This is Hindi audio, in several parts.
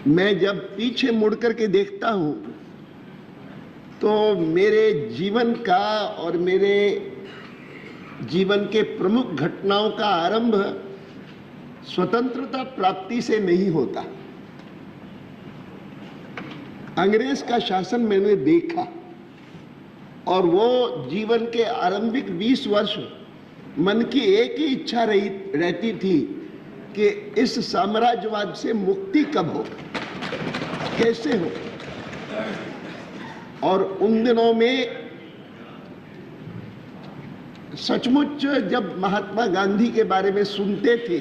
मैं जब पीछे मुड़ करके देखता हूं तो मेरे जीवन का और मेरे जीवन के प्रमुख घटनाओं का आरंभ स्वतंत्रता प्राप्ति से नहीं होता। अंग्रेज का शासन मैंने देखा और वो जीवन के आरंभिक 20 वर्ष मन की एक ही इच्छा रहती थी कि इस साम्राज्यवाद से मुक्ति कब हो, कैसे हो। और उन दिनों में सचमुच जब महात्मा गांधी के बारे में सुनते थे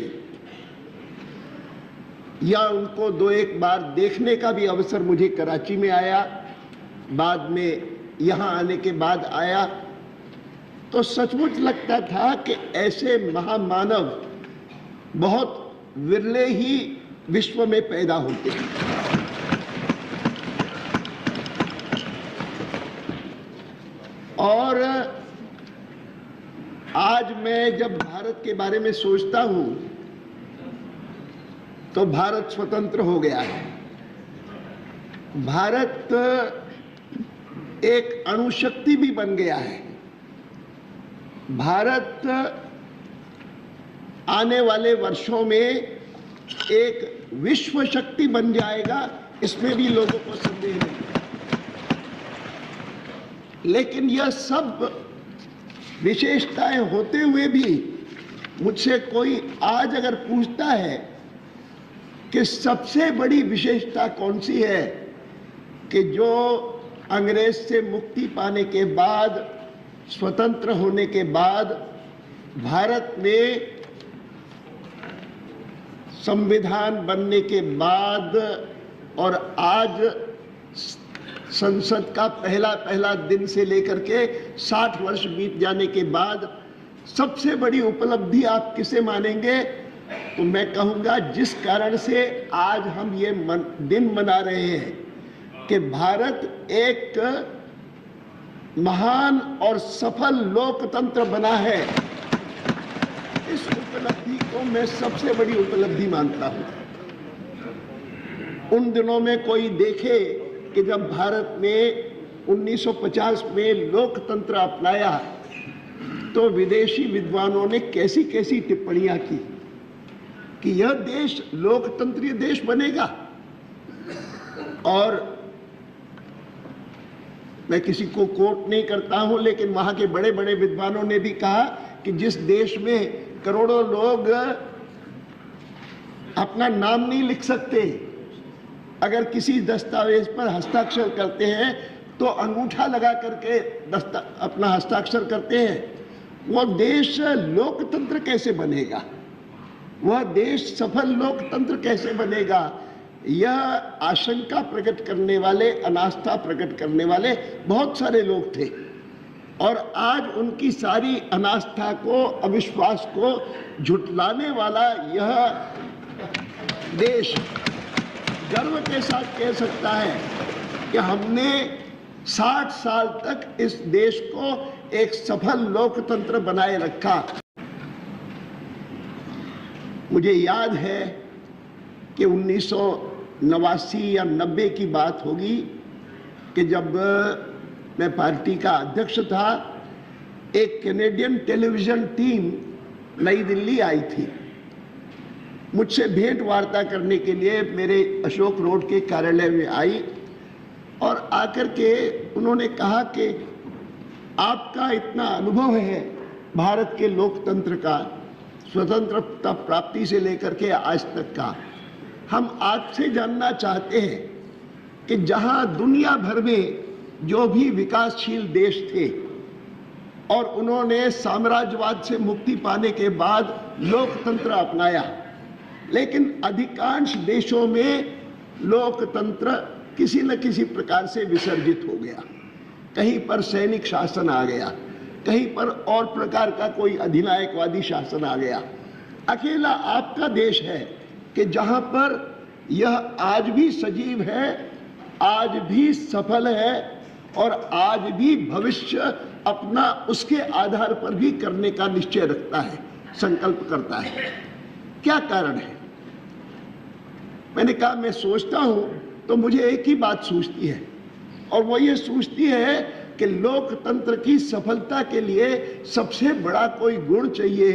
या उनको दो एक बार देखने का भी अवसर मुझे कराची में आया, बाद में यहाँ आने के बाद आया, तो सचमुच लगता था कि ऐसे महामानव बहुत विरले ही विश्व में पैदा होते हैं। और आज मैं जब भारत के बारे में सोचता हूं तो भारत स्वतंत्र हो गया है। भारत एक अणुशक्ति भी बन गया है। भारत आने वाले वर्षों में एक विश्व शक्ति बन जाएगा, इसमें भी लोगों को संदेह नहीं। लेकिन यह सब विशेषताएं होते हुए भी मुझसे कोई आज अगर पूछता है कि सबसे बड़ी विशेषता कौन सी है, कि जो अंग्रेज से मुक्ति पाने के बाद, स्वतंत्र होने के बाद भारत में संविधान बनने के बाद और आज संसद का पहला दिन से लेकर के 60 वर्ष बीत जाने के बाद सबसे बड़ी उपलब्धि आप किसे मानेंगे? तो मैं कहूंगा जिस कारण से आज हम ये दिन मना रहे हैं कि भारत एक महान और सफल लोकतंत्र बना है, इस उपलब्धि को मैं सबसे बड़ी उपलब्धि मानता हूं। उन दिनों में कोई देखे कि जब भारत ने 1950 में लोकतंत्र अपनाया तो विदेशी विद्वानों ने कैसी कैसी टिप्पणियां की कि यह देश लोकतंत्रीय देश बनेगा। और मैं किसी को कोट नहीं करता हूं, लेकिन वहां के बड़े बड़े विद्वानों ने भी कहा कि जिस देश में करोड़ों लोग अपना नाम नहीं लिख सकते, अगर किसी दस्तावेज पर हस्ताक्षर करते हैं तो अंगूठा लगा करके अपना हस्ताक्षर करते हैं, वो देश लोकतंत्र कैसे बनेगा? वह देश सफल लोकतंत्र कैसे बनेगा? यह आशंका प्रकट करने वाले, अनास्था प्रकट करने वाले बहुत सारे लोग थे। और आज उनकी सारी अनास्था को, अविश्वास को झुटलाने वाला यह देश गर्व के साथ कह सकता है कि हमने 60 साल तक इस देश को एक सफल लोकतंत्र बनाए रखा। मुझे याद है कि 1989 या 90 की बात होगी कि जब मैं पार्टी का अध्यक्ष था, एक कैनेडियन टेलीविजन टीम नई दिल्ली आई थी मुझसे भेंट वार्ता करने के लिए। मेरे अशोक रोड के कार्यालय में आई और आकर के उन्होंने कहा कि आपका इतना अनुभव है भारत के लोकतंत्र का, स्वतंत्रता प्राप्ति से लेकर के आज तक का, हम आपसे जानना चाहते हैं कि जहां दुनिया भर में जो भी विकासशील देश थे और उन्होंने साम्राज्यवाद से मुक्ति पाने के बाद लोकतंत्र अपनाया, लेकिन अधिकांश देशों में लोकतंत्र किसी न किसी प्रकार से विसर्जित हो गया। कहीं पर सैनिक शासन आ गया, कहीं पर और प्रकार का कोई अधिनायकवादी शासन आ गया। अकेला आपका देश है कि जहां पर यह आज भी सजीव है, आज भी सफल है और आज भी भविष्य अपना उसके आधार पर भी करने का निश्चय रखता है, संकल्प करता है। क्या कारण है? मैंने कहा मैं सोचता हूं तो मुझे एक ही बात सूझती है, और वो ये सूझती है कि लोकतंत्र की सफलता के लिए सबसे बड़ा कोई गुण चाहिए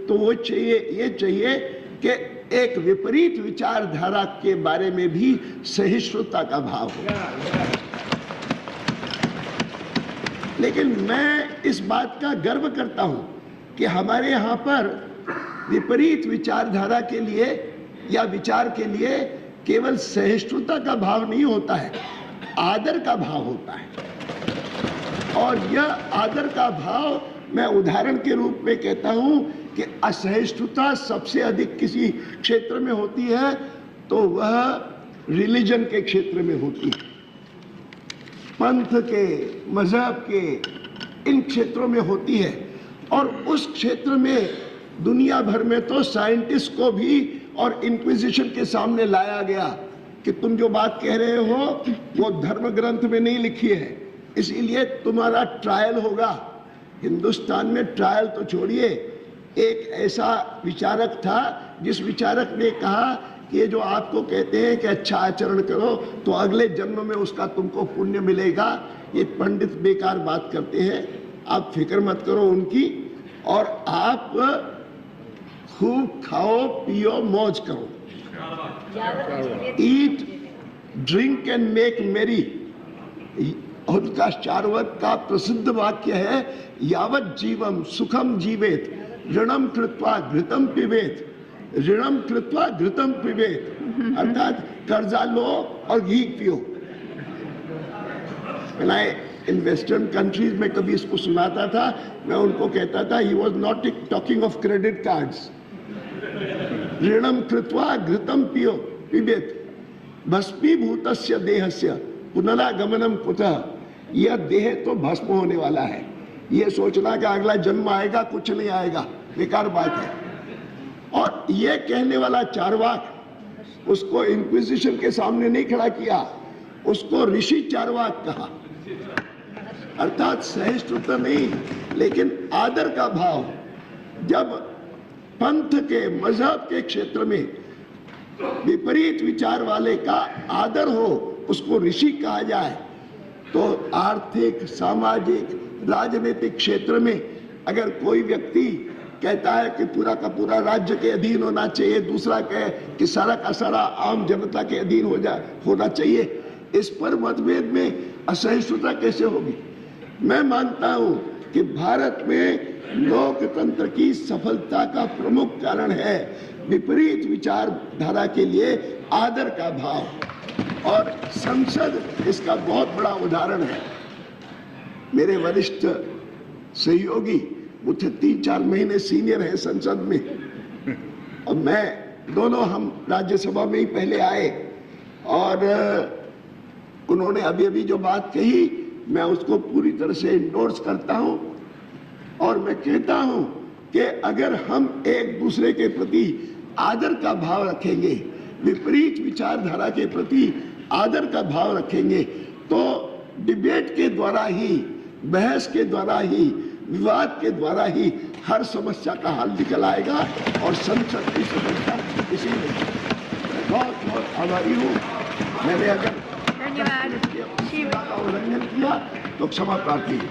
तो वो ये चाहिए कि एक विपरीत विचारधारा के बारे में भी सहिष्णुता का भाव हो। लेकिन मैं इस बात का गर्व करता हूं कि हमारे यहाँ पर विपरीत विचारधारा के लिए या विचार के लिए केवल सहिष्णुता का भाव नहीं होता है, आदर का भाव होता है। और यह आदर का भाव मैं उदाहरण के रूप में कहता हूं कि असहिष्णुता सबसे अधिक किसी क्षेत्र में होती है तो वह रिलीजन के क्षेत्र में होती है, पंथ के, मजहब के, इन क्षेत्रों में होती है। और उस क्षेत्र में दुनिया भर में तो साइंटिस्ट को भी और इंक्विजिशन के सामने लाया गया कि तुम जो बात कह रहे हो वो धर्म ग्रंथ में नहीं लिखी है, इसीलिए तुम्हारा ट्रायल होगा। हिंदुस्तान में ट्रायल तो छोड़िए, एक ऐसा विचारक था जिस विचारक ने कहा कि ये जो आपको कहते हैं कि अच्छा आचरण करो तो अगले जन्म में उसका तुमको पुण्य मिलेगा, ये पंडित बेकार बात करते हैं, आप फिक्र मत करो उनकी, और आप खूब खाओ पियो मौज करो, ईट ड्रिंक एंड मेक मेरी। और उसका चार्वाक का प्रसिद्ध वाक्य है, यावत जीवम सुखम जीवेत ऋणम कृत्वा घृतम पिबेत, ऋणम कृत्वा घृतम पिबेत, अर्थात कर्जा लो और घी पियो। इन वेस्टर्न कंट्रीज में कभी इसको सुनाता था, मैं उनको कहता था he was not talking of credit cards, ऋणम कृत्वा घृतम पियो पिबेत भस्मीभूतस्य देहस्य पुनरागमनम कुतः। यह देह तो भस्म होने वाला है, ये सोचना कि अगला जन्म आएगा, कुछ नहीं आएगा, बेकार बात है। और ये कहने वाला चार्वाक, उसको इंक्विजिशन के सामने नहीं खड़ा किया, उसको ऋषि चार्वाक कहा, अर्थात सहिष्णुता नहीं लेकिन आदर का भाव। जब पंथ के, मजहब के क्षेत्र में विपरीत विचार वाले का आदर हो, उसको ऋषि कहा जाए, तो आर्थिक, सामाजिक, राजनीतिक क्षेत्र में अगर कोई व्यक्ति कहता है कि पूरा का पूरा राज्य के अधीन होना चाहिए, दूसरा कहे कि सारा का सारा आम जनता के अधीन होना चाहिए, इस पर मतभेद में असहिष्णुता कैसे होगी? मैं मानता हूं कि भारत में लोकतंत्र की सफलता का प्रमुख कारण है विपरीत विचारधारा के लिए आदर का भाव, और संसद इसका बहुत बड़ा उदाहरण है। मेरे वरिष्ठ सहयोगी मुझे 3-4 महीने सीनियर है संसद में, और मैं दोनों हम राज्यसभा में ही पहले आए, और उन्होंने अभी अभी जो बात कही मैं उसको पूरी तरह से इंडोर्स करता हूं। और मैं कहता हूं कि अगर हम एक दूसरे के प्रति आदर का भाव रखेंगे, विपरीत विचारधारा के प्रति आदर का भाव रखेंगे, तो डिबेट के द्वारा ही, बहस के द्वारा ही, विवाद के द्वारा ही हर समस्या का हल निकल आएगा और संसद की सफलता इसी में। मैं बहुत बहुत आभारी हूँ। मैंने अगर धन्यवाद उल्लंघन किया तो क्षमा प्रार्थी हूँ।